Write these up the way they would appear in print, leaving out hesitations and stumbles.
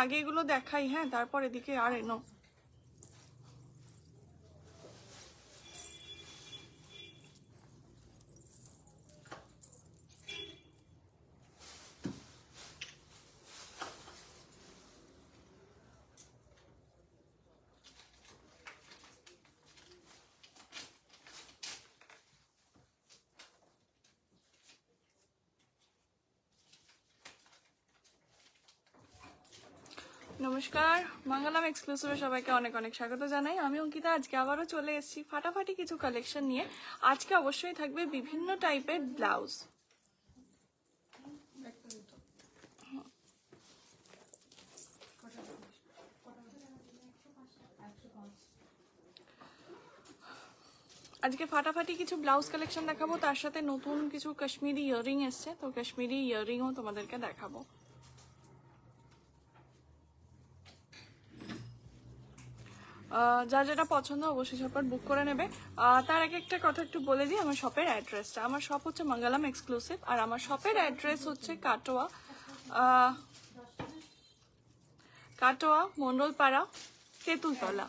আগে এগুলো দেখাই, হ্যাঁ, তারপর এদিকে আর এনো। নমস্কার, মঙ্গলম এক্সক্লুসিভে সবাইকে অনেক অনেক স্বাগত জানাই। আমি অঙ্কিতা। আজকে আবারও চলে এসেছি ফাটাফাটি কিছু কালেকশন নিয়ে। আজকে অবশ্যই থাকবে বিভিন্ন টাইপের ব্লাউজ। আজকে ফাটাফাটি কিছু ব্লাউজ কালেকশন দেখাবো, তার সাথে নতুন কিছু কাশ্মীরি ইয়াররিং এসছে, তো কাশ্মীরি ইয়াররিংও তোমাদেরকে দেখাবো। যার যেটা পছন্দ অবশ্যই ঝটপট বুক করে নেবে। তার আগে একটা কথা একটু বলে দিই, আমার শপের অ্যাড্রেসটা। আমার শপ হচ্ছে মঙ্গলম এক্সক্লুসিভ, আর আমার শপের অ্যাড্রেস হচ্ছে কাটোয়া মন্ডলপাড়া, তেঁতুলতলা।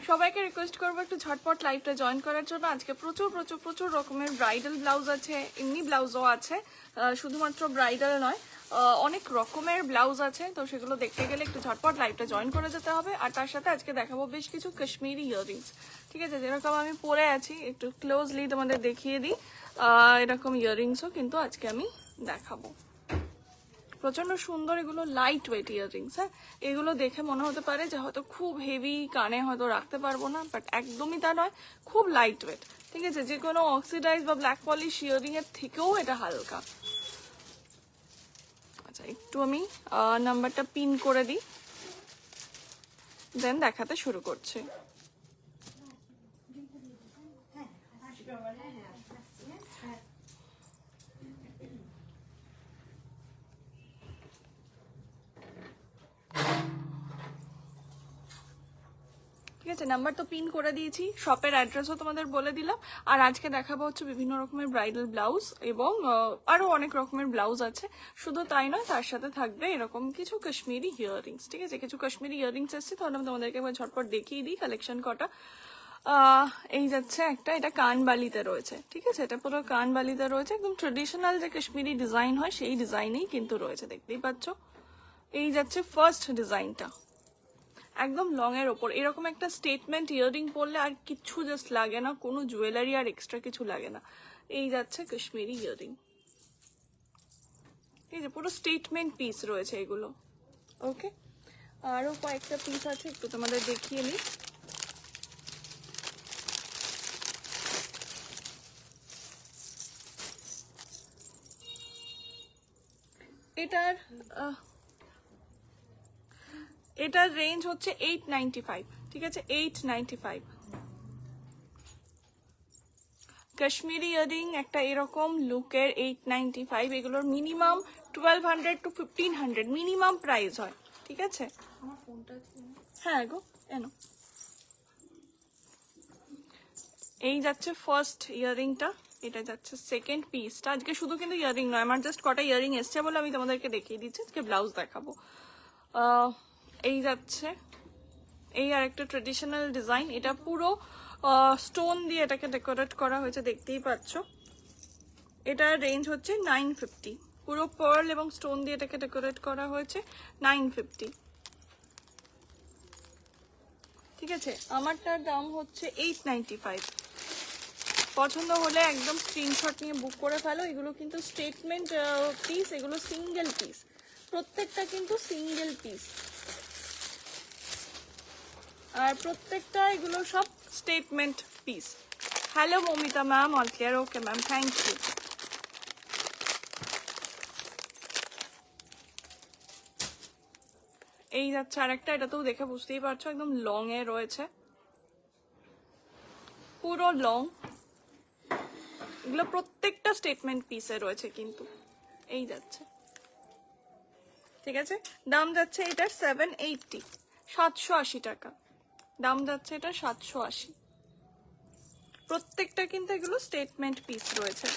সবাইকে রিকোয়েস্ট করবো একটু ঝটপট লাইভটা জয়েন করার জন্য। আজকে প্রচুর প্রচুর প্রচুর রকমের ব্রাইডাল ব্লাউজ আছে, এমনি ব্লাউজও আছে, শুধুমাত্র ব্রাইডাল নয়, অনেক রকমের ব্লাউজ আছে। তো সেগুলো দেখতে গেলে একটু ঝটপট লাইভটা জয়েন করে যেতে হবে। আর তার সাথে আজকে দেখাবো বেশ কিছু কাশ্মীরি ইয়াররিংস, ঠিক আছে? যেরকম আমি পরে আছি, একটু ক্লোজলি তোমাদের দেখিয়ে দিই। এরকম ইয়াররিংসও কিন্তু আজকে আমি দেখাবো। প্রচন্ড সুন্দর, এগুলো লাইট ওয়েট ইয়াররিংস। হ্যাঁ, এগুলো দেখে মনে হতে পারে যে হয়তো খুব হেভি, কানে হয়তো রাখতে পারবো না, বাট একদমই তা নয়, খুব লাইট ওয়েট, ঠিক আছে? যে কোনো অক্সিডাইজ বা ব্ল্যাক পলিশ ইয়াররিং এর থেকেও এটা হালকা। আচ্ছা, একটু আমি নাম্বারটা পিন করে দিই, দেন দেখাতে শুরু করছি। ঠিক আছে, নাম্বার তো পিন করে দিয়েছি, শপের অ্যাড্রেসও তোমাদের বলে দিলাম। আর আজকে দেখাবো হচ্ছে বিভিন্ন রকমের ব্রাইডাল ব্লাউজ, এবং আরো অনেক রকমের ব্লাউজ আছে। শুধু তাই নয়, তার সাথে থাকবে এরকম কিছু কাশ্মীরি ইয়াররিংস, ঠিক আছে? কিছু কাশ্মীরি ইয়াররিংস এসছে, তাহলে আমি তোমাদেরকে একবার ঝটপট দেখিয়ে দিই কালেকশন কটা। এই যাচ্ছে একটা, এটা কানবালিতে রয়েছে, ঠিক আছে? এটা পুরো কানবালিতে রয়েছে, একদম ট্রেডিশনাল যে কাশ্মীরি ডিজাইন হয় সেই ডিজাইনেই কিন্তু রয়েছে, দেখতেই পাচ্ছ। এই যাচ্ছে ফার্স্ট ডিজাইনটা, একদম লং এর ওপর এরকম একটা স্টেটমেন্ট ইয়াররিং পরলে আর কিছু জাস্ট লাগে না, কোনো জুয়েলারি আর এক্সট্রা কিছু লাগে না। এই যাচ্ছে কাশ্মীরি ইয়াররিং, এই যে পুরো স্টেটমেন্ট পিস রয়েছে এগুলো। ওকে, আরো কয়েকটা পিস আছে, একটু তোমাদের দেখিয়ে নিই। এটার রেঞ্জ হচ্ছে 895, ঠিক আছে? 895 কাশ্মীরি ইয়াররিং একটা এরকম লুকের 895। এগুলোর মিনিমাম 1200 to 1500 মিনিমাম প্রাইস হয়, ঠিক আছে? হ্যাঁ গো, এনো। এই যাচ্ছে ফার্স্ট ইয়াররিংটা, এটা যাচ্ছে সেকেন্ড পিসটা। আজকে শুধু কিন্তু ইয়াররিং নয়, আমার জাস্ট কটা ইয়াররিং এসছে বলে আমি তোমাদেরকে দেখিয়ে দিচ্ছি, আজকে ব্লাউজ দেখাবো। এই যাচ্ছে, এই আর একটা ট্রেডিশনাল ডিজাইন, এটা পুরো স্টোন দিয়ে এটাকে ডেকোরেট করা হয়েছে, দেখতেই পাচ্ছ। এটার রেঞ্জ হচ্ছে 950, পুরো পার্ল এবং স্টোন দিয়ে এটাকে ডেকোরেট করা হয়েছে, 950, ঠিক আছে? আমারটার দাম হচ্ছে 895। পছন্দ হলে একদম স্ক্রিনশট নিয়ে বুক করে ফেলো। এগুলো কিন্তু স্টেটমেন্ট পিস, এগুলো সিঙ্গেল পিস, প্রত্যেকটা কিন্তু সিঙ্গেল পিস, আর প্রত্যেকটা এগুলো সব statement piece. Hello Mamita ma'am, all clear? Okay ma'am, thank you. এই যাচ্ছে আরেকটা, এটাতেও দেখে বুঝতেই পারছো একদম লং এ রয়েছে, পুরো লং। এগুলো প্রত্যেকটা স্টেটমেন্ট পিসে রয়েছে কিন্তু। এই যাচ্ছে, ঠিক আছে, দাম যাচ্ছে এটার 780, 780 টাকা দাম যাচ্ছে এটা, 780। প্রত্যেকটা কিন্তু এগুলো স্টেটমেন্ট পিস রয়েছে।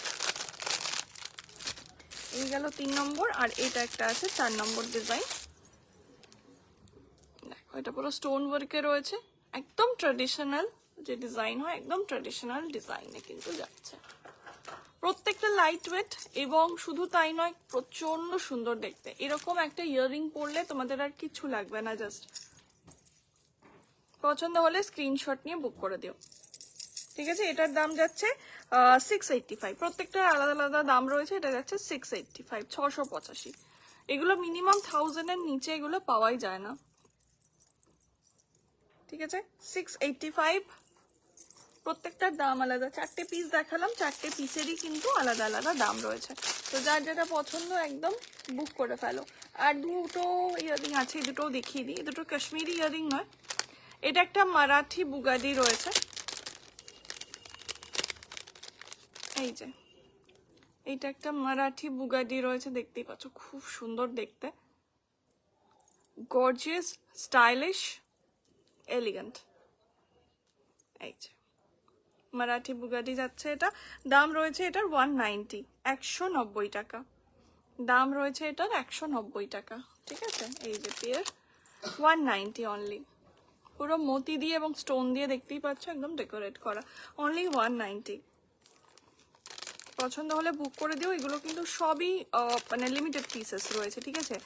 এই গেল 3 নম্বর, আর এটা একটা আছে 4 নম্বর ডিজাইন। দেখো এটা পুরো স্টোন ওয়ার্কে রয়েছে, একদম ট্রেডিশনাল যে ডিজাইন হয়, একদম ট্রেডিশনাল ডিজাইনে কিন্তু যাচ্ছে। প্রত্যেকটা লাইট ওয়েট, এবং শুধু তাই নয়, প্রচন্ড সুন্দর দেখতে। এরকম একটা ইয়াররিং পরলে তোমাদের আর কিছু লাগবে না, জাস্ট পছন্দ হলে স্ক্রিনশট নিয়ে বুক করে দিও। ঠিক আছে, এটার দাম যাচ্ছে 685। প্রত্যেকটার আলাদা আলাদা দাম রয়েছে। এটা যাচ্ছে 685, 685। এগুলো মিনিমাম 1000-এর নিচে এগুলো পাওয়াই যায় না। ঠিক আছে, 685। প্রত্যেকটার দাম আলাদা। 4টে পিস দেখালাম, 4টে পিসেরই কিন্তু আলাদা আলাদা দাম রয়েছে। তো যার যেটা পছন্দ একদম বুক করে ফেলো। আর দুটো ইয়ারিং আছে, এই দুটোও দেখিয়ে দিই। দুটো কাশ্মীরি ইয়ারিং নয়, এটা একটা মারাঠি বুগাডি রয়েছে। এই যে এইটা একটা মারাঠি বুগাডি রয়েছে, দেখতেই পাচ্ছ, খুব সুন্দর দেখতে, গর্জিয়াস, স্টাইলিশ, এলিগেন্ট। এই যে মারাঠি বুগাডি যাচ্ছে এটা। দাম রয়েছে এটার 190, 190 টাকা দাম রয়েছে এটার, 190 টাকা। ঠিক আছে, এই যে পেয়ার 190 অনলি, পুরো মতি দিয়ে এবং স্টোন দিয়ে দেখতেই পাচ্ছ, একদম ডেকোরেট করা, অনলি 190। পছন্দ হলে বুক করে দিও। এগুলো কিন্তু সবই মানে লিমিটেড পিসেস রয়েছে। ঠিক আছে,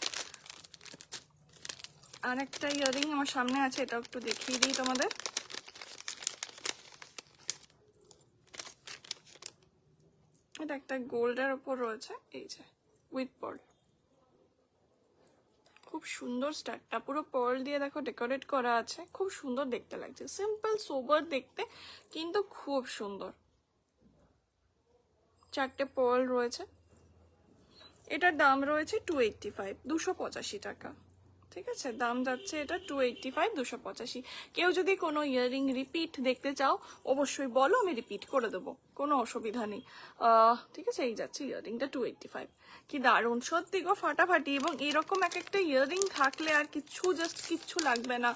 আর একটা ইয়ারিং আমার সামনে আছে, এটা একটু দেখিয়ে দিই তোমাদের। এটা একটা গোল্ডের উপর রয়েছে, এই যে উইথ পার্ল, খুব সুন্দর স্টারটা পুরো পার্ল দিয়ে দেখো ডেকোরেট করা আছে, খুব সুন্দর দেখতে লাগছে। সিম্পল সোবার দেখতে, কিন্তু খুব সুন্দর। 4টে পার্ল রয়েছে। এটার দাম রয়েছে 285, 285 টাকা। ঠিক আছে, দাম যাচ্ছে এটা 285, 285। কেউ যদি কোনো ইয়াররিং রিপিট দেখতে চাও অবশ্যই বলো, আমি রিপিট করে দেবো, কোনো অসুবিধা নেই। ঠিক আছে, এই যাচ্ছে ইয়াররিংটা 285। কি দারুণ, সত্যি গো, ফাটাফাটি। এবং এরকম এক একটা ইয়াররিং থাকলে আর কিচ্ছু, জাস্ট কিচ্ছু লাগবে না।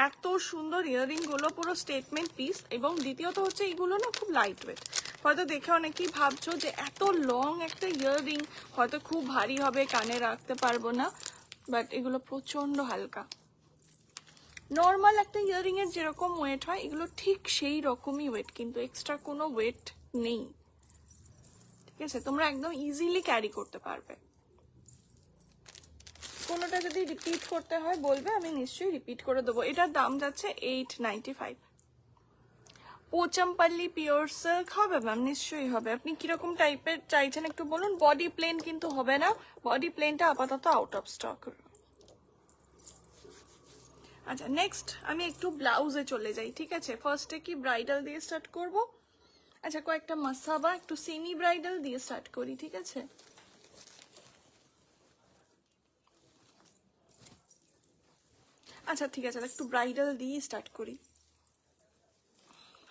এত সুন্দর ইয়াররিং গুলো, পুরো স্টেটমেন্ট পিস। এবং দ্বিতীয়ত হচ্ছে এইগুলো না খুব লাইট ওয়েট। হয়তো দেখে অনেকেই ভাবছো যে এত লং একটা ইয়াররিং হয়তো খুব ভারী হবে, কানে রাখতে পারবো না, বাট এগুলো প্রচন্ড হালকা। নর্মাল একটা ইয়াররিং এর যেরকম ওয়েট হয়, এগুলো ঠিক সেই রকমই ওয়েট, কিন্তু এক্সট্রা কোনো ওয়েট নেই। ঠিক আছে, তোমরা একদম ইজিলি ক্যারি করতে পারবে। কোনোটা যদি রিপিট করতে হয় বলবে, আমি নিশ্চয়ই রিপিট করে দেবো। এটার দাম যাচ্ছে 895। পোচামপাল্লি পিওর সিল্ক হবে ম্যাম? নিশ্চয়ই হবে। আপনি কিরকম টাইপের চাইছেন একটু বলুন। বডি প্লেন কিন্তু হবে না, বডি প্লেনটা আপাতত আউট অফ স্টক। আচ্ছা, নেক্সট আমি একটু ব্লাউজে চলে যাই। ঠিক আছে, ফার্স্টে কি ব্রাইডাল দিয়ে স্টার্ট করব? আচ্ছা, কয়েকটা মাসাবা একটু সেমি ব্রাইডাল দিয়ে স্টার্ট করি। ঠিক আছে, আচ্ছা ঠিক আছে, একটু ব্রাইডাল দিয়ে স্টার্ট করি।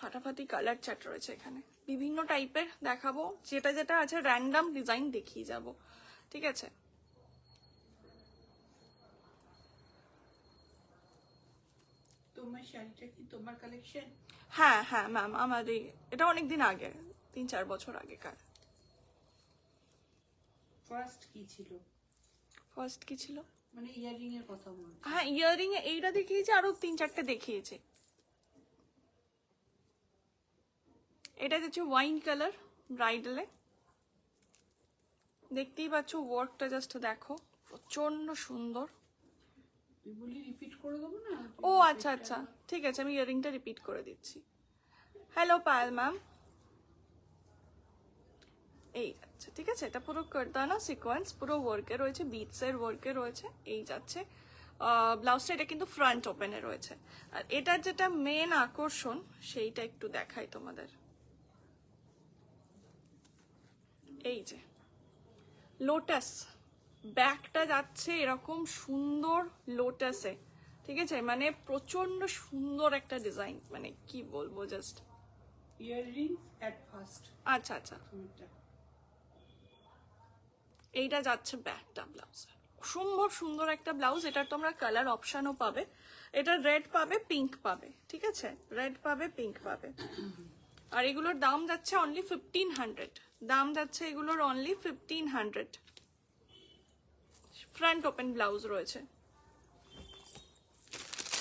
ফাটাফাটি কালার চার্ট রয়েছে এখানে, বিভিন্ন টাইপের দেখাবো, যেটা যেটা আছে র্যান্ডম ডিজাইন দেখিয়ে যাব। ঠিক আছে, তোমার শাড়িটা কি তোমার কালেকশন? হ্যাঁ হ্যাঁ ম্যাম, আমাদের এটা অনেকদিন আগে, 3-4 বছর আগেকার। ফার্স্ট কি ছিল? ফার্স্ট কি ছিল মানে ইয়ারিং এর কথা বলছি। হ্যাঁ, ইয়ারিং এ এইটা দেখিয়েছে, আরো 3-4টে দেখিয়েছে। এটা হচ্ছে ওয়াইন কালার ব্রাইডালে, দেখতেই পাচ্ছ, ওয়ার্কটা জাস্ট দেখো, প্রচন্ড সুন্দর। তুই বলি রিপিট করে দেবো না? ও আচ্ছা আচ্ছা, ঠিক আছে, আমি ইয়ারিংটা রিপিট করে দিচ্ছি। হ্যালো পায়েল ম্যাম, এই যাচ্ছে। ঠিক আছে, এটা পুরো কারদানা সিকোয়েন্স, পুরো ওয়ার্কে রয়েছে, বিটসের ওয়ার্কে রয়েছে। এই যাচ্ছে ব্লাউজটা, এটা কিন্তু ফ্রন্ট ওপেনে রয়েছে। আর এটার যেটা মেন আকর্ষণ সেইটা একটু দেখাই তোমাদের। এই যে লোটাস, ব্যাকটা যাচ্ছে এরকম সুন্দর লোটাসে। ঠিক আছে, মানে প্রচন্ড সুন্দর একটা ডিজাইন, মানে কি বলবো, জাস্ট ইয়ারিং এট ফার্স্ট। আচ্ছা আচ্ছা, এইটা যাচ্ছে ব্যাকটা ব্লাউজের। অসম্ভব সুন্দর একটা ব্লাউজ। এটার তোমরা কালার অপশনও পাবে, এটা রেড পাবে, পিঙ্ক পাবে, ঠিক আছে, রেড পাবে, পিঙ্ক পাবে। আর এগুলোর দাম যাচ্ছে অনলি 1500, দাম যাচ্ছে এগুলোর অনলি 1500। ফ্রন্ট ওপেন ব্লাউজ রয়েছে।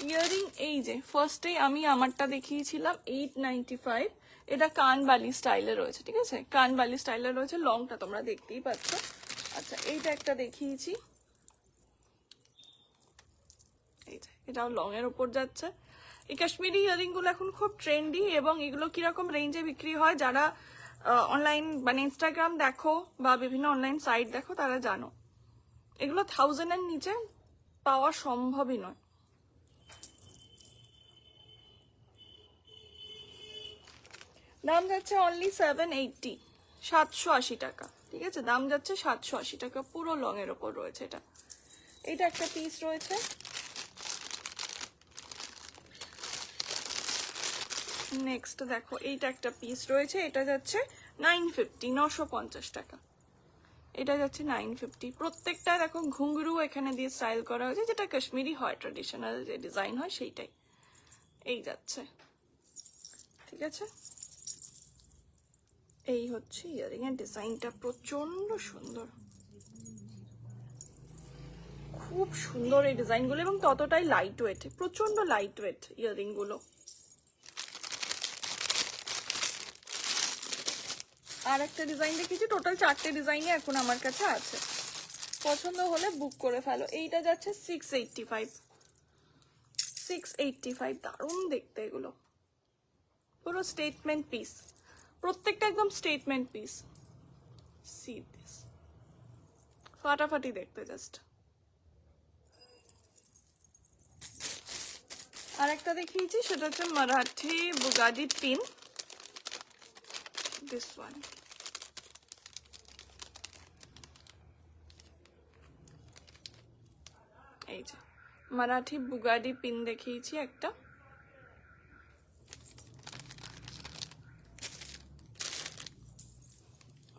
ইয়ারিং এই যে ফার্স্টেই আমি আমারটা দেখিয়েছিলাম 895, এটা কানবালি স্টাইলে রয়েছে, ঠিক আছে, কানবালি স্টাইলে রয়েছে, লংটা তোমরা দেখতেই পাচ্ছ। আচ্ছা এইটা একটা দেখিয়েছি, এই যে এটাও লং এর উপর যাচ্ছে। এই কাশ্মীরি ইয়ারিং গুলো এখন খুব ট্রেন্ডি, এবং এগুলো কিরকম রেঞ্জে বিক্রি হয় যারা অনলাইন মানে ইনস্টাগ্রাম দেখো বা বিভিন্ন অনলাইন সাইট দেখো তারা জানো, এগুলো 1000 এর নিচে পাওয়া সম্ভবই নয়। দাম যাচ্ছে অনলি 780, 780 টাকা, ঠিক আছে, দাম যাচ্ছে 780 টাকা, পুরো লং এর ওপর রয়েছে এটা। এটা একটা পিস রয়েছে। নেক্সট দেখো এইটা একটা পিস রয়েছে, এটা যাচ্ছে 950, 950 টাকা, এটা যাচ্ছে 950। প্রত্যেকটা দেখো ঘুঙ্গরু এখানে দিয়ে স্টাইল করা হয়েছে, যেটা কাশ্মীরি হয়, ট্রেডিশনাল যে ডিজাইন হয় সেইটাই এই যাচ্ছে, ঠিক আছে। এই হচ্ছে ইয়ারিং এর ডিজাইনটা, প্রচন্ড সুন্দর, খুব সুন্দর এই ডিজাইনগুলো, এবং ততটাই লাইট ওয়েট, প্রচন্ড লাইট ওয়েট ইয়ারিং গুলো। আর একটা ডিজাইন দেখেছি, টোটাল 4টে ডিজাইনই এখন আমার কাছে আছে, পছন্দ হলে বুক করে ফেলো। এইটা যাচ্ছে 685, 685, দারুণ দেখতে এগুলো, পুরো স্টেটমেন্ট পিস, প্রত্যেকটা একদম স্টেটমেন্ট পিস। সি দিস, ফাটাফাটি দেখতে জাস্ট। আর একটা দেখিয়েছি, সেটা হচ্ছে মারাঠি বুগাডি পিন, দিস ওয়ান। এই যে মারাঠি বুগাডি পিন দেখিয়েছি একটা,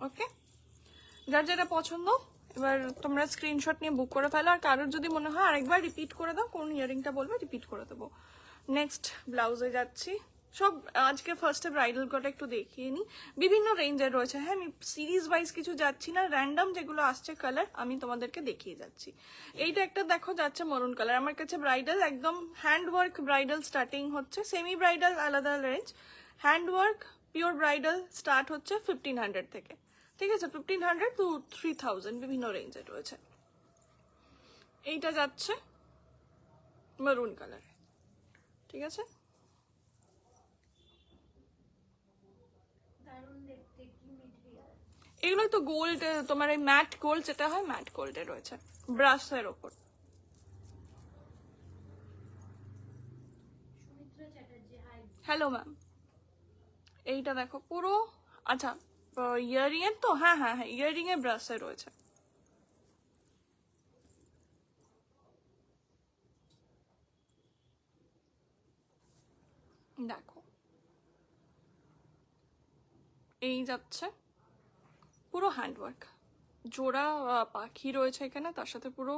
ওকে, যার যেটা পছন্দ এবার তোমরা স্ক্রিনশট নিয়ে বুক করে ফেলো। আর কারোর যদি মনে হয় আরেকবার রিপিট করে দাও, কোন ইয়ারিংটা বলবে রিপিট করে দেবো। নেক্সট ব্লাউজে যাচ্ছি, সব আজকে ফার্স্টে ব্রাইডাল কোটা একটু দেখিয়ে নিই, বিভিন্ন রেঞ্জের রয়েছে। হ্যাঁ, আমি সিরিজ ওয়াইজ কিছু যাচ্ছি না, র্যান্ডম যেগুলো আসছে কালার আমি তোমাদেরকে দেখিয়ে যাচ্ছি। এইটা একটা দেখো যাচ্ছে মরুন কালার, আমার কাছে ব্রাইডাল একদম হ্যান্ড ওয়ার্ক ব্রাইডাল স্টার্টিং হচ্ছে, সেমি ব্রাইডাল আলাদা range, hand work pure bridal start হচ্ছে 1500 থেকে, ঠিক আছে, 1500 to 3000 বিভিন্ন রেঞ্জে রয়েছে। এইটা যাচ্ছে মেরুন কালারে, ঠিক আছে, এগুলো তো গোল্ড, তোমার এই ম্যাট গোল্ড যেটা হয় ম্যাট গোল্ডে রয়েছে, ব্রাশের ওপর। হ্যালো ম্যাম, এইটা দেখো পুরো, আচ্ছা ইয়ারিং এর তো, হ্যাঁ হ্যাঁ হ্যাঁ ইয়ারিং এর ব্রাশে রয়েছে, দেখো এই যাচ্ছে পুরো হ্যান্ডওয়ার্ক, জোড়া পাখি রয়েছে এখানে, তার সাথে পুরো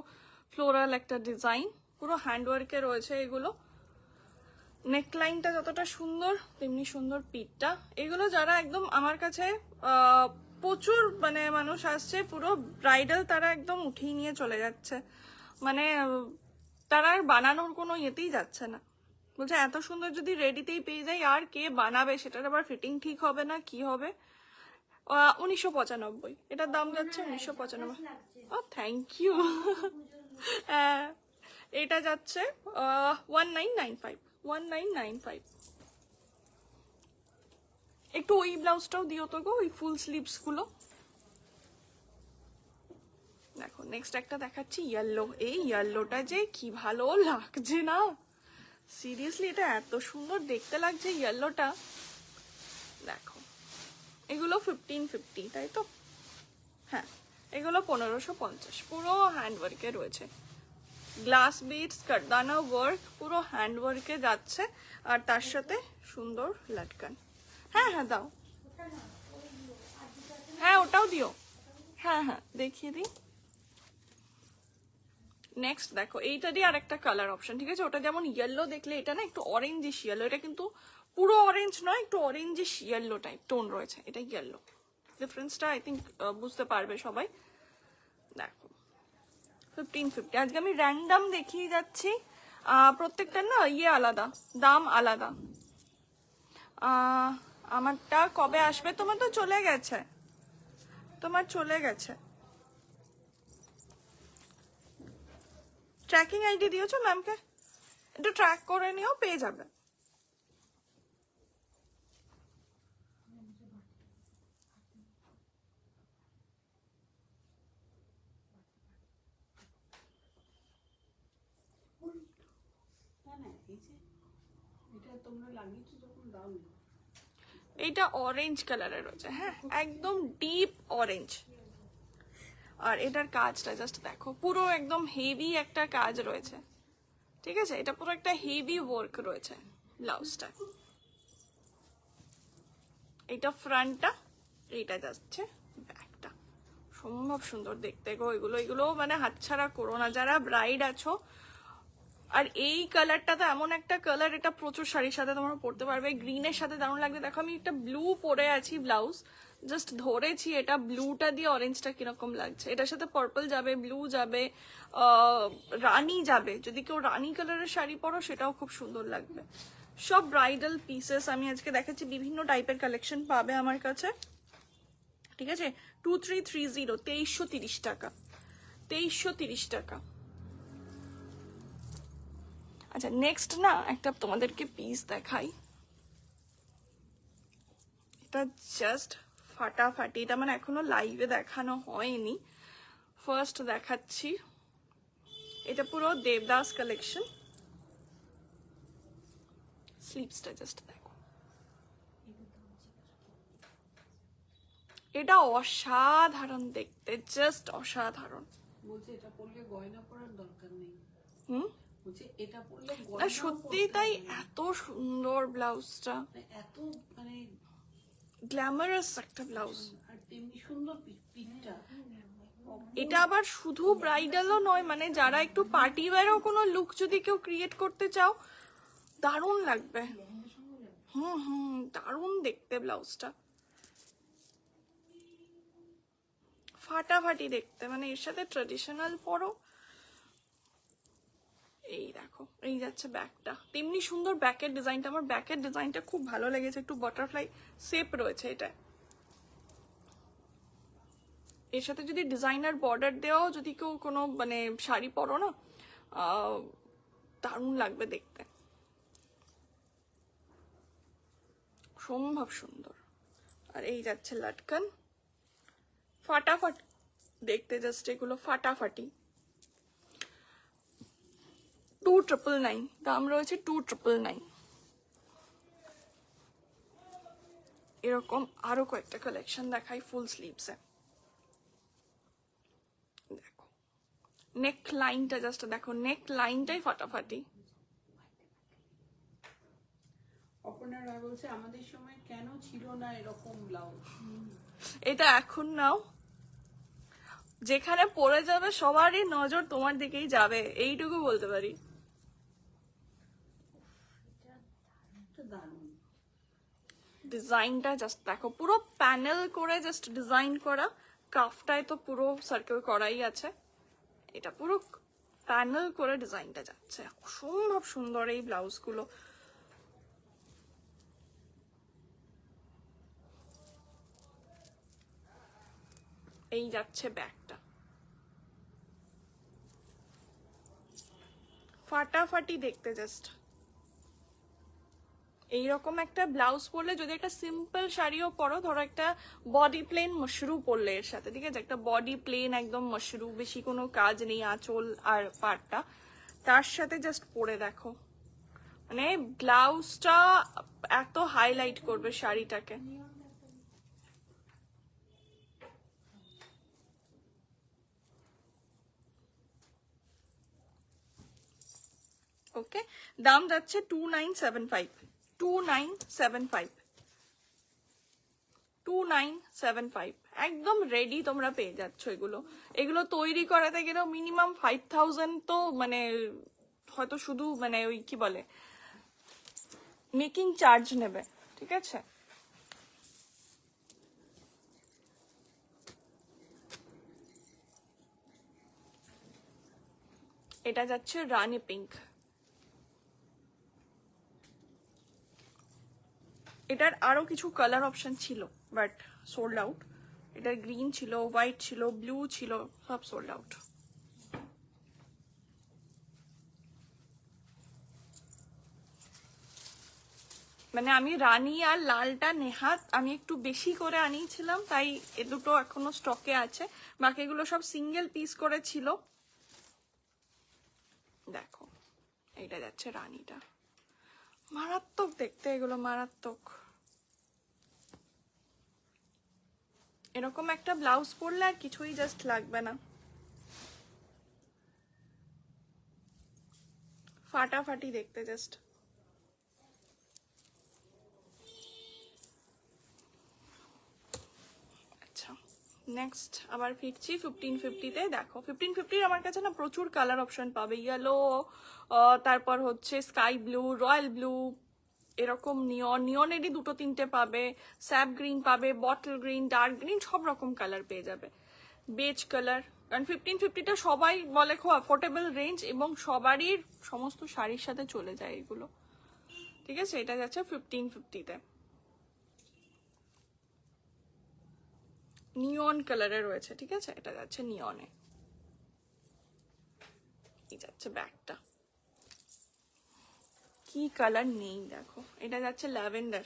ফ্লোরাল একটা ডিজাইন, পুরো হ্যান্ডওয়ার্কে রয়েছে এগুলো। নেকলাইনটা যতটা সুন্দর তেমনি সুন্দর পিঠটা। এগুলো যারা একদম আমার কাছে প্রচুর মানে মানুষ আসছে পুরো ব্রাইডাল, তারা একদম উঠিয়ে নিয়ে চলে যাচ্ছে, মানে তারা আর বানানোর কোনো ইয়েতেই যাচ্ছে না, বলছে এত সুন্দর যদি রেডিতেই পেয়ে যাই আর কে বানাবে, সেটার আবার ফিটিং ঠিক হবে না কি হবে। 1995, এটার দাম যাচ্ছে 1995। ও থ্যাংক ইউ। এটা যাচ্ছে 1995, 1995। একটু ওই ব্লাউজটাও দিও তো গো, ওই ফুল স্লিভস গুলো। দেখো নেক্সট একটা দেখাচ্ছি ইয়েলো, এই ইয়েলোটা যে কি ভালো লাগছে না, সিরিয়াসলি এটা এত সুন্দর দেখতে লাগছে ইয়েলোটা। দেখো এগুলো 1550, তাই তো, হ্যাঁ এগুলো 1550, পুরো হ্যান্ডওয়ার্কে রয়েছে, গ্লাস বিটস কারদানা ওয়ার্ক, পুরো হ্যান্ডওয়ার্কে যাচ্ছে, আর তার সাথে সুন্দর লাটকান। হ্যাঁ হ্যাঁ দাও, হ্যাঁ ওটাও দিও, হ্যাঁ হ্যাঁ দেখিয়ে দিই। নেক্সট দেখো এইটারই আর একটা কালার অপশন, ঠিক আছে? ওটা যেমন ইয়েলো দেখলে, এটা না একটু অরেঞ্জিশ ইয়েলো, এটা কিন্তু পুরো অরেঞ্জ নয়, একটু অরেঞ্জিশ ইয়েলো টাইপ টোন রয়েছে, এটা ইয়েলো। ডিফারেন্সটা আই থিঙ্ক বুঝতে পারবে সবাই। দেখো 1550। আজকে আমি র্যান্ডাম দেখিয়ে যাচ্ছি, প্রত্যেকটার না ইয়ে আলাদা, দাম আলাদা। আমারটা কবে আসবে? তোমার তো চলে গেছে, তোমার চলে গেছে। ট্র্যাকিং আইডি দিয়েছো ম্যামকে? একটু ট্র্যাক করে নিও, পেয়ে যাবে। না না, এই যে এটা তোমরা লাগিয়েছো যখন দাও না। এইটা অরেঞ্জ কালারের রয়েছে, হ্যাঁ একদম ডিপ অরেঞ্জ। আর এটার কাজটা জাস্ট দেখো, পুরো একদম হেভি একটা কাজ রয়েছে, ঠিক আছে? এটা পুরো একটা হেভি ওয়ার্ক রয়েছে ব্লাউজটা। এটা ফ্রন্টটা, এইটা যাচ্ছে ব্যাকটা। সম্ভব সুন্দর দেখতে গো এগুলো, এগুলো মানে হাতছাড়া করো না যারা ব্রাইড আছো। আর এই কালারটা তো এমন একটা কালার, এটা প্রচুর শাড়ির সাথে তোমরা পরতে পারবে, গ্রিনের সাথে দারুণ লাগবে। দেখো আমি একটা ব্লু পরে আছি ব্লাউজ, জাস্ট ধরেছি এটা, ব্লুটা দিয়ে অরেঞ্জটা কিরকম লাগছে। এটার সাথে পার্পল যাবে, ব্লু যাবে, রানী যাবে। যদি কেউ রানী কালারের শাড়ি পরো সেটাও খুব সুন্দর লাগবে। সব ব্রাইডাল পিসেস আমি আজকে দেখাচ্ছি, বিভিন্ন টাইপের কালেকশন পাবে আমার কাছে, ঠিক আছে? 2330, 2330 টাকা, 2330 টাকা। আচ্ছা নেক্সট না একটা তোমাদেরকে পিস দেখাই, এটা জাস্ট ফাটাফাটি। এটা মানে এখনো লাইভে দেখানো হয়নি, ফার্স্ট দেখাচ্ছি। এটা পুরো দেবদাস কালেকশন। স্লিভসটা জাস্ট দেখো, এটা অসাধারণ দেখতে, জাস্ট অসাধারণ। বলছে এটা পরলে গয়না পরার দরকার নেই। হুম, বলছে এটা পরলে আর গয়না সত্যি তাই, এত সুন্দর ব্লাউজটা, এত মানে গ্ল্যামারাস একটা ব্লাউজ। আর তেমনি সুন্দর পিঠটা। এটা আবার শুধু ব্রাইডালও নয়, মানে যারা একটু পার্টি ওয়্যারও কোনো লুক যদি কেউ ক্রিয়েট করতে চাও, দারুণ লাগবে। হুম, দারুণ দেখতে ব্লাউজটা, ফাটাফাটি দেখতে। মানে এর সাথে ট্রেডিশনাল পরো। এই দেখো, এই যাচ্ছে ব্যাকটা, তেমনি সুন্দর ব্যাকের ডিজাইনটা। আমার ব্যাকের ডিজাইনটা খুব ভালো লেগেছে, একটু বাটারফ্লাই শেপ রয়েছে এটা। এর সাথে যদি ডিজাইনার বর্ডার দেওয়াও যদি কেউ কোনো মানে শাড়ি পরো না, দারুণ লাগবে দেখতে, সম্ভব সুন্দর। আর এই যাচ্ছে লাটকান, ফাটাফাটি দেখতে, জাস্ট এগুলো ফাটাফাটি। 2999 দাম রয়েছে, 2999। এরকম আরো কয়েকটা কালেকশন দেখাই ফুল স্লিভসে। দেখো নেক লাইনটা জাস্ট দেখো, নেক লাইনটাই ফাটাফাটি। অপর্ণা রায় বলছে আমাদের সময় কেন ছিল না এরকম ব্লাউজ। এটা এখন নাও, যেখানে পরে যাবে সবারই নজর তোমার দিকেই যাবে, এইটুকু বলতে পারি। দারুণ ডিজাইনটা জাস্ট দেখো, পুরো প্যানেল করে জাস্ট ডিজাইন করা, কাফটায় তো পুরো সার্কেল করাই আছে, এটা পুরো প্যানেল করে ডিজাইনটা যাচ্ছে। অসম্ভব সুন্দর এই ব্লাউজগুলো। এই যাচ্ছে ব্যাগটা, ফাটাফাটি দেখতে জাস্ট। এইরকম একটা ব্লাউজ পরলে, যদি একটা সিম্পল শাড়িও পরো, ধরো একটা বডি প্লেন মশরু পরলে এর সাথে, ঠিক আছে? একটা বডি প্লেন একদম মশরু, বেশি কোনো কাজ নেই আঁচল আর পাড়টা, তার সাথে জাস্ট পরে দেখো, মানে ব্লাউজটা এত হাইলাইট করবে শাড়িটাকে। ওকে, দাম যাচ্ছে 2975, 2975, 2975। একদম রেডি তোমরা পেয়ে যাচ্ছ। এগুলো তৈরি করাতে গেলেও মিনিমাম 5000 তো মানে হয়তো শুধু মানে ওই কি বলে মেকিং চার্জ নেবে, ঠিক আছে। এটা যাচ্ছে রানী পিঙ্ক। এটার আরো কিছু কালার অপশন ছিল বাট সোল্ড আউট। এটার গ্রিন ছিল, হোয়াইট ছিল, ব্লু ছিল, সব সোল্ড আউট। মানে আমি রানী আর লালটা নেহাত আমি একটু বেশি করে আনিয়েছিলাম, তাই এ দুটো এখনো স্টকে আছে, বাকিগুলো সব সিঙ্গেল পিস করে ছিল। দেখো এইটা যাচ্ছে রানীটা, মারাত্মক দেখতে, এগুলো মারাত্মক। এরকম একটা ব্লাউজ পরলে আর কিছুই জাস্ট লাগবে না, ফাটাফাটি দেখতে জাস্ট। আচ্ছা নেক্সট আবার ফিরছি 1550-তে। দেখো 1550 আমার কাছে না প্রচুর কালার অপশন পাবে, ইয়েলো, তারপর হচ্ছে স্কাই ব্লু, রয়্যাল ব্লু, এরকম নিয়নেরই দুটো তিনটে পাবে, স্যাপ গ্রিন পাবে, বটল গ্রিন, ডার্ক গ্রিন, সব রকম কালার পেয়ে যাবে, বেজ কালার। কারণ 1550টা সবাই বলে খুব অ্যাফোর্ডেবল রেঞ্জ এবং সবারই সমস্ত শাড়ির সাথে চলে যায় এগুলো, ঠিক আছে। এটা যাচ্ছে 1550-তে। নিয়ন কালারে রয়েছে, ঠিক আছে, এটা যাচ্ছে নিয়নে। এই যাচ্ছে ব্যাগটা, কি কালার নেই দেখো। এটা যাচ্ছে ল্যাভেন্ডার,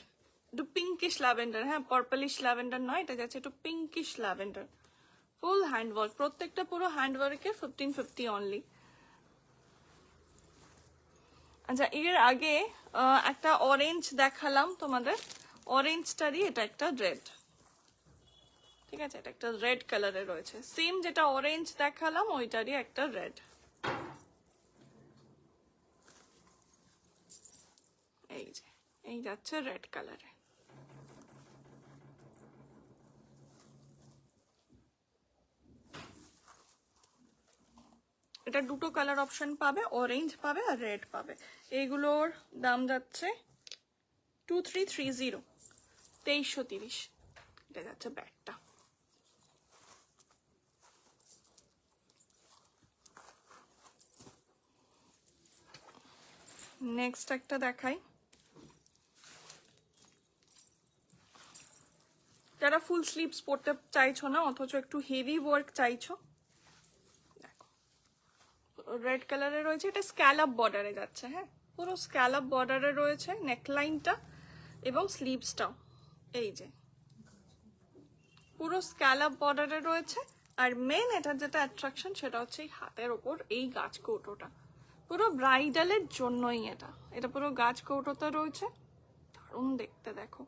একটু পিঙ্কিশ ল্যাভেন্ডার, হ্যাঁ পার্পলিশ ল্যাভেন্ডার নয়, এটা যাচ্ছে একটু পিঙ্কিশ ল্যাভেন্ডার, ফুল হ্যান্ডওয়ার্ক, প্রত্যেকটা পুরো হ্যান্ডওয়ার্কে 1550 অনলি। আচ্ছা এর আগে একটা অরেঞ্জ দেখালাম তোমাদের, অরেঞ্জটারই এটা একটা রেড, ঠিক আছে, এটা একটা রেড কালারে রয়েছে, সেম যেটা অরেঞ্জ দেখালাম ওইটারই একটা রেড। এই যে এই যাচ্ছে রেড কালারে। এটা দুটো কালার অপশন পাবে, অরেঞ্জ পাবে আর রেড পাবে। এইগুলোর দাম যাচ্ছে 2330, 2330। এটা যাচ্ছে ব্যাগটা। নেক্সট একটা দেখাই, যারা ফুল স্লিভস পরতে চাইছো না অথচ একটু হেভি ওয়ার্ক চাইছো, দেখো রেড কালারে রয়েছে, এটা স্ক্যালপ বর্ডারে যাচ্ছে, হ্যাঁ পুরো স্ক্যালপ বর্ডারে রয়েছে নেকলাইনটা এবং স্লিভসটাও, এই যে পুরো স্ক্যালপ বর্ডারে রয়েছে। আর মেন এটার যেটা অ্যাট্রাকশন সেটা হচ্ছে এই হাতের ওপর এই গাছ কৌটোটা, পুরো ব্রাইডালের জন্যই এটা, এটা পুরো গাছ কৌটোতে রয়েছে, দারুণ দেখতে, দেখো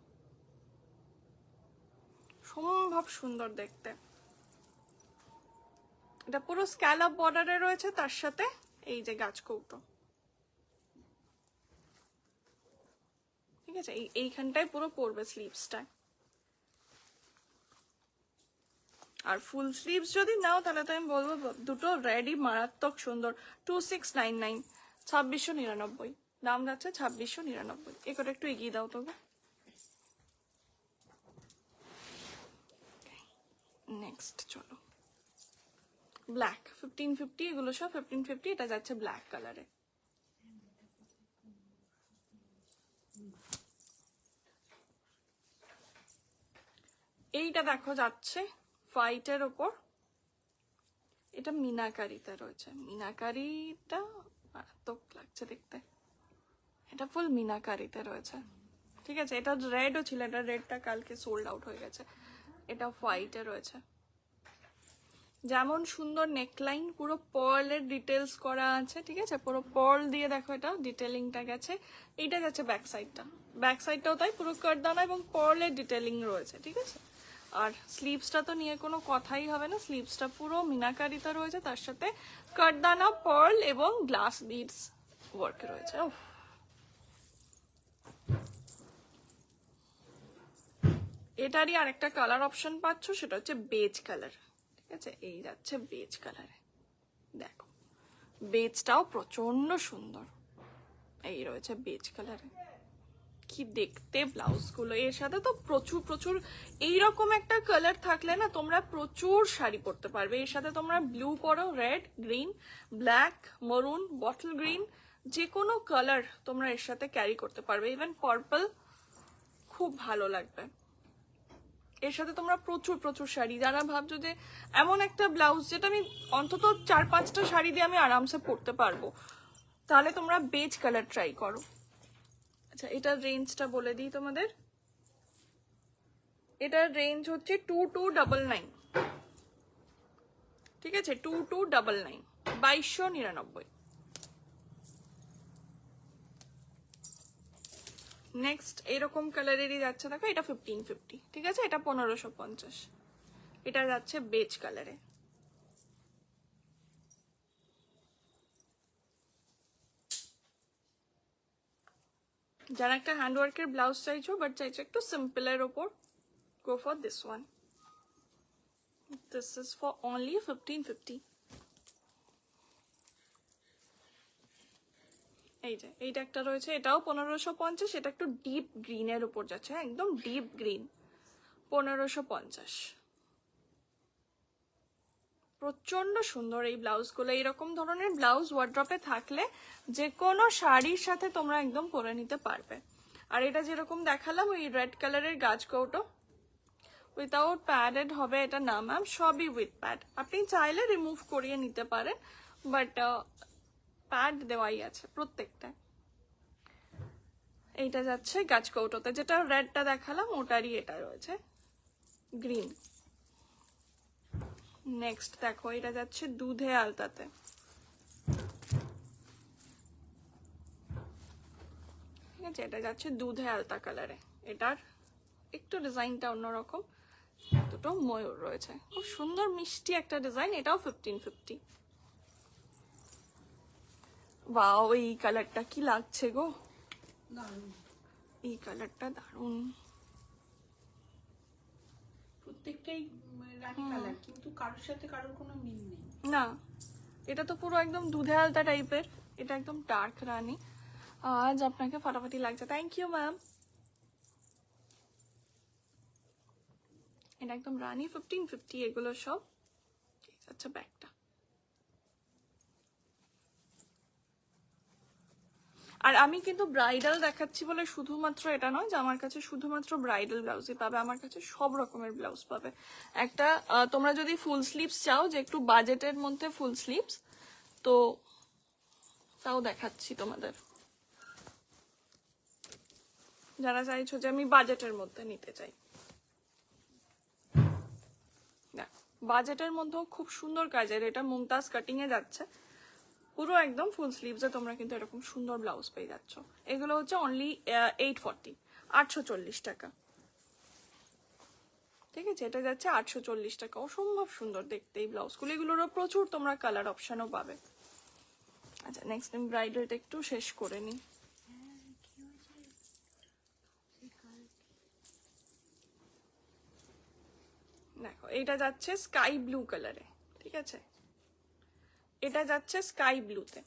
সম্ভব সুন্দর দেখতে। এটা পুরো স্ক্যালপ বর্ডারে রয়েছে, তার সাথে এই যে গাছ কৌটো, ঠিক আছে, এইখানটায় পুরো পড়বে স্লিভসটায়। আর ফুল স্লিভস যদি নাও তাহলে তো আমি বলবো দুটো রেডি মারাত্মক সুন্দর। 2699, 2699 দাম যাচ্ছে, 2699। এগুলো একটু এগিয়ে দাও তবু। নেক্সট চলো ব্ল্যাক 1550, এগুলো সব 1550, এটা যাচ্ছে ব্ল্যাক কালারে। এইটা দেখো যাচ্ছে হোয়াইটের ওপর, এটা মিনাকারিতে রয়েছে, মিনাকারিটা মারাত্মক লাগছে দেখতে, এটা ফুল মিনাকারিতে রয়েছে, ঠিক আছে। এটা রেডও ছিল, এটা রেডটা কালকে সোল্ড আউট হয়ে গেছে। এটা হোয়াইটে রয়েছে, যেমন সুন্দর নেকলাইন, পুরো পার্লের ডিটেলস করা আছে, ঠিক আছে, পুরো পার্ল দিয়ে দেখো এটা ডিটেলিংটা গেছে। এইটা যাচ্ছে ব্যাক সাইডটা, ব্যাক সাইডটাও তাই পুরো কাটদানা এবং পার্লের ডিটেলিং রয়েছে, ঠিক আছে। আর স্লিভসটা তো নিয়ে কোনো কথাই হবে না, স্লিভসটা পুরো মিনাকারিতে রয়েছে, তার সাথে কাটদানা, পার্ল এবং গ্লাস বিডস ওয়ার্ক রয়েছে। উফ এটারই আরেকটা কালার অপশন পাচ্ছ, সেটা হচ্ছে বেজ কালার। ঠিক আছে, এই যাচ্ছে বেজ কালারে, দেখো বেজটাও প্রচন্ড সুন্দর। এই রয়েছে বেজ কালারে, কি দেখতে ব্লাউজগুলো। এর সাথে তো প্রচুর প্রচুর এইরকম একটা কালার থাকলে না তোমরা প্রচুর শাড়ি পরতে পারবে। এর সাথে তোমরা ব্লু পরো, red, green, black, maroon, bottle green, যে কোনো কালার তোমরা এর সাথে ক্যারি করতে পারবে। ইভেন পার্পল খুব ভালো লাগবে। এর সাথে তোমরা প্রচুর প্রচুর শাড়ি, যারা ভাবছো যে এমন একটা ব্লাউজ যেটা আমি অন্তত 4-5টা শাড়ি দিয়ে আমি আরামসে পরতে পারবো, তাহলে তোমরা বেজ কালার ট্রাই করো। আচ্ছা, এটার রেঞ্জটা বলে দিই তোমাদের। এটার রেঞ্জ হচ্ছে 2299। ঠিক আছে, 2299, 2299। নেক্সট এরকম কালারেরই যাচ্ছে, দেখো এটা 1550। ঠিক আছে, এটা 1550। এটা যাচ্ছে বেজ কালারে। যারা একটা হ্যান্ডওয়ার্কের ব্লাউজ চাইছো বাট চাইছো একটু সিম্পলের ওপর, go for this one. This is for only 1550। এই যে এইটা একটা রয়েছে, এটাও 1550। এটা একটু ডিপ গ্রিনের উপর যাচ্ছে, একদম ডিপ গ্রিন, 1550। প্রচন্ড সুন্দর এই ব্লাউজগুলো। এইরকম ধরনের ব্লাউজ ওয়ার্ড্রপে থাকলে যে কোনো শাড়ির সাথে তোমরা একদম পরে নিতে পারবে। আর এটা যেরকম দেখালাম ওই রেড কালারের গাছ কৌটো, উইথাউট প্যাডেড হবে এটা না ম্যাম, সবই উইথ প্যাড। আপনি চাইলে রিমুভ করিয়ে নিতে পারেন, বাট প্যাড দেওয়াই আছে প্রত্যেকটা। এইটা যাচ্ছে গাছ কৌটোতে, যেটা রেডটা দেখালাম ওটারই এটা রয়েছে গ্রিন। নেক্সট দেখো, এটা যাচ্ছে দুধে আলতাতে। ঠিক আছে, এটা যাচ্ছে দুধে আলতা কালারে। এটার একটু ডিজাইনটা অন্যরকম, দুটো ময়ূর রয়েছে, খুব সুন্দর মিষ্টি একটা ডিজাইন। এটাও 1550। ওয়াও, এই কালারটা কি লাগছে গো, দারুণ। এই কালারটা দারুণ। প্রত্যেকটাই রানী কালার, কিন্তু কারোর সাথে কারোর কোনো মিল নেই। না, এটা তো পুরো একদম দুধে আলতা টাইপের, এটা একদম ডার্ক রানী। আজ আপনাকে ফাটাফাটি লাগছে, থ্যাংক ইউ ম্যাম। এটা একদম রানী 1550 এগুলো সব। আচ্ছা, ব্যাগটা। আর আমি কিন্তু ব্রাইডাল দেখাচ্ছি বলে শুধুমাত্র এটা নয় যে আমার কাছে শুধুমাত্র ব্রাইডাল ব্লাউজই পাবে, আমার কাছে সব রকমের ব্লাউজ পাবে। একটা তোমরা যদি ফুল স্লিভস চাও, যে একটু বাজেটের মধ্যে ফুল স্লিভস, তো তাও দেখাচ্ছি তোমাদের। যারা চাইছো যে আমি বাজেটের মধ্যে নিতে চাই, বাজেটের মধ্যেও খুব সুন্দর কাজের, এটা মুমতাজ কাটিং এ যাচ্ছে পুরো একদম ফুল স্লিভসে। তোমরা কিন্তু এরকম সুন্দর ব্লাউজ পেয়ে যাচ্ছ। এগুলো হচ্ছে অনলি 840, 840 টাকা। ঠিক আছে, এটা যাচ্ছে 840 টাকা। অসম্ভব সুন্দর দেখতে এই ব্লাউজগুলো, এগুলোরও প্রচুর তোমরা কালার অপশনও পাবে। আচ্ছা, নেক্সট আমি ব্রাইডালটা একটু শেষ করে নিই। দেখো, এটা যাচ্ছে স্কাই ব্লু কালারে। ঠিক আছে, এটা যাচ্ছে স্কাই ব্লুতে।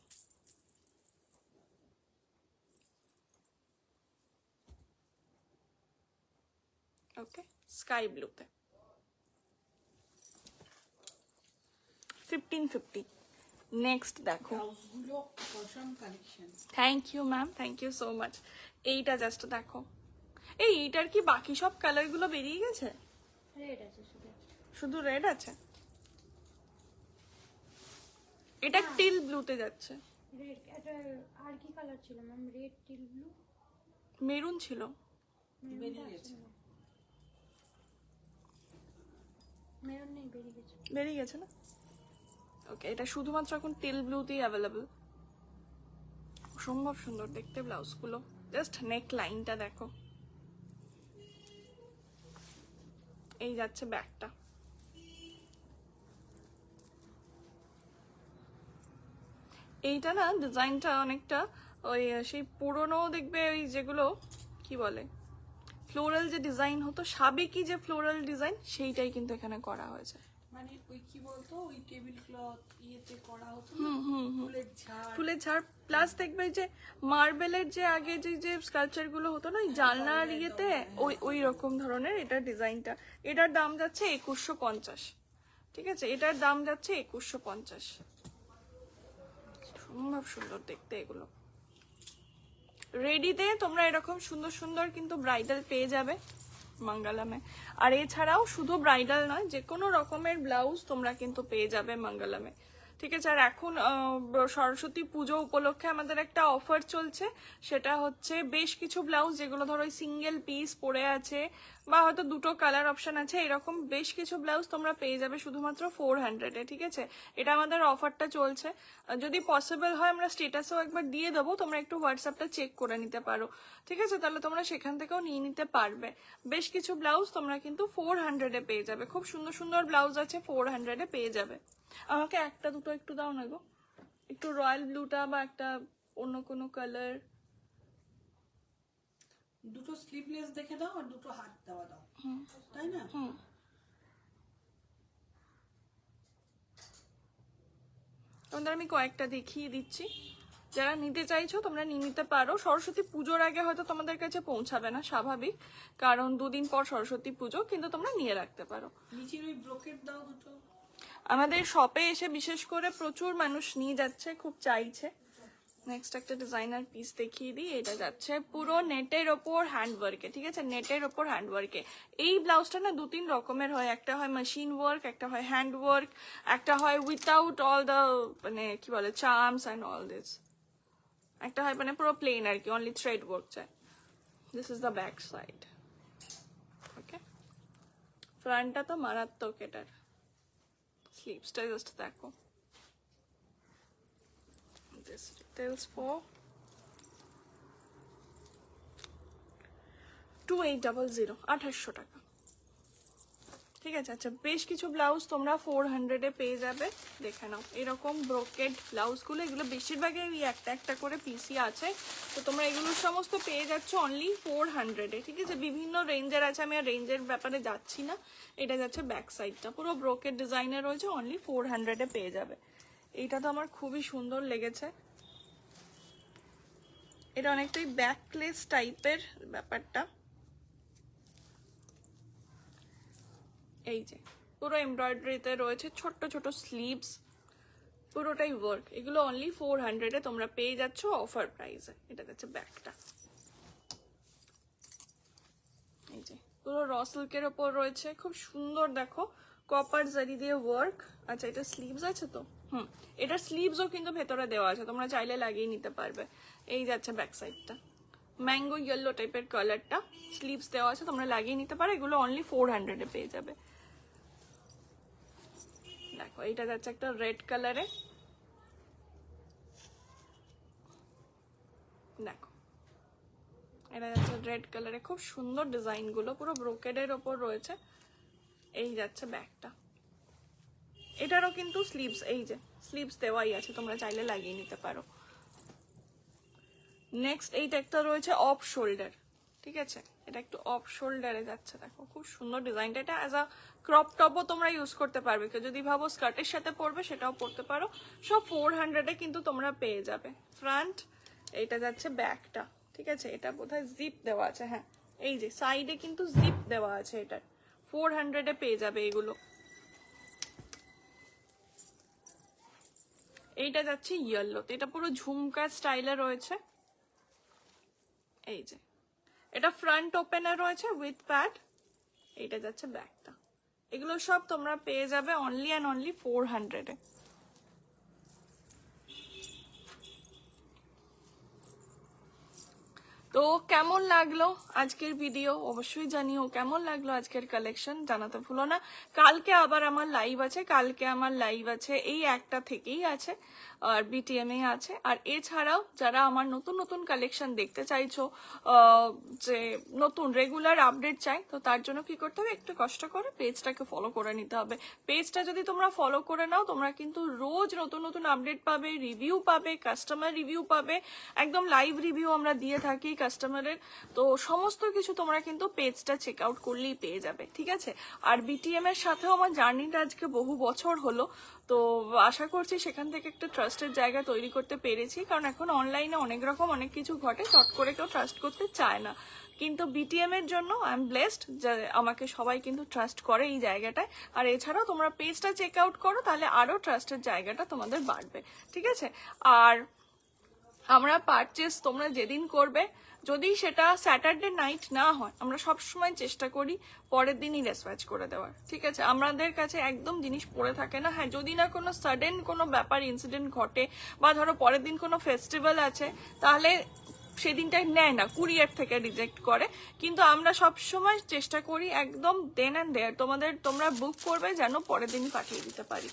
ওকে, স্কাই ব্লুতে 1550। নেক্সট দেখো, ব্লাউজগুলো awesome collection. Thank you ma'am, thank you so much. এইটা জাস্ট দেখো, এইটার কি বাকি সব কালারগুলো বেরিয়ে গেছে? রেড আছে শুধু। শুধু রেড আছে? এটা টিল ব্লুতে যাচ্ছে। রেড, এটা আর কি কালার ছিল ma'am? Red, teal blue, maroon ছিল। বেরিয়ে গেছে। মেরুন নেই, বেরিয়ে গেছে। বেরিয়ে গেছে না? ওকে, এটা শুধুমাত্র এখন টিল ব্লুতেই অ্যাভেলেবল। অসম্ভব সুন্দর দেখতে ব্লাউজগুলো। জাস্ট নেক লাইনটা দেখো। এই যাচ্ছে ব্যাকটা। এইটা না ডিজাইনটা অনেকটা ওই সেই পুরনো দেখবে, ওই যেগুলো কি বলে ফ্লোরাল যে ডিজাইন হতো, সাবেকি যে ফ্লোরাল ডিজাইন, সেইটাই কিন্তু এখানে করা হয়েছে। মানে ওই কি বলতো, ওই টেবিল ক্লথ ইয়েতে করা হতো না, ফুলের ঝাড়। ফুলের ঝাড়, প্লাস দেখবে যে মার্বেলের যে আগে যে স্কাল্পচার গুলো হতো না, ওই জানলার ইয়েতে, ওই রকম ধরনের এটা ডিজাইনটা। এটার দাম যাচ্ছে 2150। ঠিক আছে, এটার দাম যাচ্ছে 2150। সম্ভব সুন্দর দেখতে এগুলো। রেডিতে তোমরা এরকম সুন্দর সুন্দর কিন্তু ব্রাইডাল পেয়ে যাবে মঙ্গলমে। আর এছাড়াও শুধু ব্রাইডাল নয়, যে কোনো রকমের ব্লাউজ তোমরা কিন্তু পেয়ে যাবে মঙ্গলমে। ঠিক আছে, আর এখন সরস্বতী পুজো উপলক্ষে আমাদের একটা অফার চলছে, সেটা হচ্ছে বেশ কিছু ব্লাউজ যেগুলো ধরো সিঙ্গেল পিস পরে আছে বা হয়তো দুটো কালার অপশন আছে, এরকম বেশ কিছু ব্লাউজ তোমরা পেয়ে যাবে শুধুমাত্র 400-এ। ঠিক আছে, এটা আমাদের অফারটা চলছে। যদি পসিবল হয় আমরা স্টেটাসেও একবার দিয়ে দেবো, তোমরা একটু হোয়াটসঅ্যাপটা চেক করে নিতে পারো। ঠিক আছে, তাহলে তোমরা সেখান থেকেও নিয়ে নিতে পারবে। বেশ কিছু ব্লাউজ তোমরা কিন্তু 400-এ পেয়ে যাবে, খুব সুন্দর সুন্দর ব্লাউজ আছে 400-এ পেয়ে যাবে। আমাকে একটা দুটো একটু দাও না গো, একটু রয়্যাল ব্লুটা বা একটা অন্য কোনো কালার। দুটো স্লিভলেস দেখে দাও আর দুটো হাত দেওয়া দাও, তাই না? তোমাদের আমি কয়েকটা দেখিয়ে দিচ্ছি, যারা নিতে চাইছো তোমরা নিয়ে নিতে পারো। সরস্বতী পুজোর আগে হয়তো তোমাদের কাছে পৌঁছাবে না, স্বাভাবিক, কারণ দুদিন পর সরস্বতী পুজো, কিন্তু তোমরা নিয়ে রাখতে পারো। নিচের ওই ব্রোকেট দাও দুটো। আমাদের শপে এসে বিশেষ করে প্রচুর মানুষ নিয়ে যাচ্ছে, খুব চাইছে। নেক্সট একটা ডিজাইনার পিস দেখিয়ে দিই। এটা যাচ্ছে পুরো নেটের ওপর হ্যান্ডওয়ার্কে। ঠিক আছে, নেটের ওপর হ্যান্ডওয়ার্কে। এই ব্লাউজটা না 2-3 রকমের হয়, একটা হয় মেশিন ওয়ার্ক, একটা হয় হ্যান্ড ওয়ার্ক, একটা হয় উইথাউট অল দ্য মানে কি বলে চার্মস অ্যান্ড অল দিস, একটা হয় মানে পুরো প্লেন আর কি, অনলি থ্রেড ওয়ার্ক চাই। This is the back side. Okay, ফ্রন্টটা তো মারাত্মক। এটার স্লিভসটা জাস্ট দেখো। This retails for 2800, 2800 টাকা। ঠিক আছে, আচ্ছা বেশ কিছু ব্লাউজ তোমরা 400-এ পেয়ে যাবে, দেখে নাও। এরকম ব্রোকেড ব্লাউজগুলো, এগুলো বেশিরভাগই ওই একটা একটা করে পিসি আছে, তো তোমরা এগুলো সমস্ত পেয়ে যাচ্ছ অনলি 400-এ। ঠিক আছে, বিভিন্ন রেঞ্জের আছে, আমি আর রেঞ্জের ব্যাপারে যাচ্ছি না। এটা যাচ্ছে ব্যাক সাইডটা, পুরো ব্রোকেড ডিজাইনের রয়েছে, অনলি 400-এ পেয়ে যাবে। এইটা তো আমার খুবই সুন্দর লেগেছে। এটা অনেকটাই ব্যাকলেস টাইপের ব্যাপারটা। এই যে পুরো এমব্রয়ডারিতে রয়েছে ছোট্ট ছোট স্লিভস, পুরোটাই ওয়ার্ক। এগুলো অনলি 400-এ তোমরা পেয়ে যাচ্ছ অফার প্রাইসে। এটা যাচ্ছে ব্যাকটা। এই যে পুরো র সিল্কের ওপর রয়েছে, খুব সুন্দর দেখো, কপার জারি দিয়ে ওয়ার্ক। আচ্ছা এটা স্লিভস আছে তো, এটা স্লিভসও কিন্তু ভেতরে দেওয়া আছে, তোমরা চাইলে লাগিয়ে নিতে পারবে। এই যাচ্ছে ব্যাক সাইডটা, ম্যাঙ্গো ইয়েলো টাইপের কালারটা, স্লিভস দেওয়া আছে, তোমরা লাগিয়ে নিতে পারো। এগুলো অনলি 400-এ পেয়ে যাবে। দেখো এইটা যাচ্ছে একটা রেড কালারে, দেখো এটা যাচ্ছে রেড কালারে, খুব সুন্দর ডিজাইন গুলো, পুরো ব্রোকেডের ওপর রয়েছে। এই যাচ্ছে ব্যাকটা, এটারও কিন্তু স্লিভস, এই যে স্লিভস দেওয়াই আছে, তোমরা চাইলে লাগিয়ে নিতে পারো। নেক্সট এইটা একটা রয়েছে অফ শোল্ডার। ঠিক আছে, এটা একটু অফ শোল্ডারে যাচ্ছে, দেখো খুব সুন্দর ডিজাইনটা। এটা অ্যাজ আ ক্রপ টপও তোমরা ইউজ করতে পারবে, কেউ যদি ভাবো স্কার্টের সাথে পরবে সেটাও পরতে পারো। সব 400-এ কিন্তু তোমরা পেয়ে যাবে। ফ্রন্ট, এইটা যাচ্ছে ব্যাকটা। ঠিক আছে, এটা বোধহয় জিপ দেওয়া আছে, হ্যাঁ এই যে সাইডে কিন্তু জিপ দেওয়া আছে। এটা 400-এ পেয়ে যাবে এগুলো। এইটা যাচ্ছে ইয়েলোতে, এটা পুরো ঝুমকা স্টাইলে রয়েছে। এই যে এটা ফ্রন্ট ওপেনার রয়েছে উইথ প্যাড। এইটা যাচ্ছে ব্যাকটা। এগুলো সব তোমরা পেয়ে যাবে অনলি অ্যান্ড অনলি 400-এ। তো কেমন লাগলো আজকের ভিডিও অবশ্যই জানিও, কেমন লাগলো আজকের কালেকশন জানাতে ভুলো না। কালকে আবার আমার লাইভ আছে, কালকে আমার লাইভ আছে এই একটা থেকেই আছে, আর বিটিএম এ আছে। আর এছাড়াও যারা আমার নতুন নতুন কালেকশন দেখতে চাইছো, যে নতুন রেগুলার আপডেট চাই, তো তার জন্য কি করতে হবে, একটু কষ্ট করে পেজটাকে ফলো করে নিতে হবে। পেজটা যদি তোমরা ফলো করে নাও, তোমরা কিন্তু রোজ নতুন নতুন আপডেট পাবে, রিভিউ পাবে, কাস্টমার রিভিউ পাবে, একদম লাইভ রিভিউ আমরা দিয়ে থাকি, কাস্টমারের। তো সমস্ত কিছু তোমরা কিন্তু পেজটা চেক আউট করলেই পেয়ে যাবে, ঠিক আছে? আর বিটিএম এর সাথেও আমার জার্নিটা আজকে বহু বছর হলো, তো আশা করছি সেখান থেকে একটা ট্রাস্টের জায়গা তৈরি করতে পেরেছি, কারণ এখন অনলাইনে অনেক রকম অনেক কিছু ঘটে, চট করে কেউ ট্রাস্ট করতে চায় না। কিন্তু বিটিএম এর জন্য আই এম ব্লেসড যে আমাকে সবাই কিন্তু ট্রাস্ট করে এই জায়গাটায়। আর এছাড়াও তোমরা পেজটা চেক আউট করো, তাহলে আরো ট্রাস্টের জায়গাটা তোমাদের বাড়বে, ঠিক আছে? আর আমরা পারচেস তোমরা যেদিন করবে, যদি সেটা স্যাটারডে নাইট না হয়, আমরা সবসময় চেষ্টা করি পরের দিনই ডিসপ্যাচ করে দেওয়ার, ঠিক আছে? আমাদের কাছে একদম জিনিস পড়ে থাকে না। হ্যাঁ, যদি না কোনো সাডেন কোনো ব্যাপার ইনসিডেন্ট ঘটে, বা ধরো পরের দিন কোনো ফেস্টিভ্যাল আছে, তাহলে সেদিনটা নেয় না, কুরিয়ার থেকে রিজেক্ট করে। কিন্তু আমরা সবসময় চেষ্টা করি একদম দেন অ্যান্ড দেয়ার তোমরা বুক করবে যেন পরের দিনই পাঠিয়ে দিতে পারি।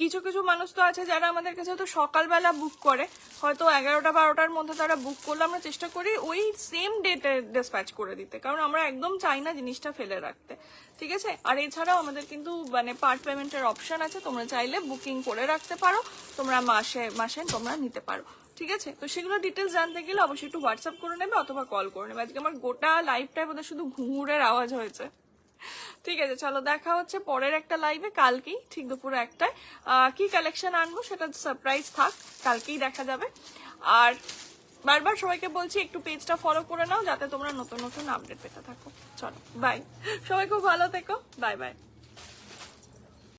কিছু কিছু মানুষ তো আছে যারা আমাদের কাছে তো সকালবেলা বুক করে, হয়তো 11টা-12টার মধ্যে তারা বুক করলে আমরা চেষ্টা করি ওই সেম ডেটে ডিসপ্যাচ করে দিতে, কারণ আমরা একদম চাই না জিনিসটা ফেলে রাখতে, ঠিক আছে? আর এছাড়াও আমাদের কিন্তু মানে পার্ট পেমেন্টের অপশন আছে, তোমরা চাইলে বুকিং করে রাখতে পারো, তোমরা মাসে মাসে তোমরা নিতে পারো, ঠিক আছে? তো সেগুলো ডিটেলস জানতে গেলে অবশ্যই একটু হোয়াটসঅ্যাপ করে নেবে অথবা কল করে নেবে। আজকে আমার গোটা লাইফটাই বোধহয় শুধু ঘুঙুরের আওয়াজ হয়েছে। ঠিক আছে, চলো দেখা হচ্ছে পরের একটা লাইভে কালকেই ঠিক দুপুরে 1টায়। কি কালেকশন আনবো সেটা সারপ্রাইজ থাক, কালকেই দেখা যাবে। আর বারবার সবাইকে বলছি একটু পেজটা ফলো করে নাও, যাতে তোমরা নতুন নতুন আপডেট পেতে থাকো। চলো বাই, সবাই খুব ভালো থেকো, বাই বাই।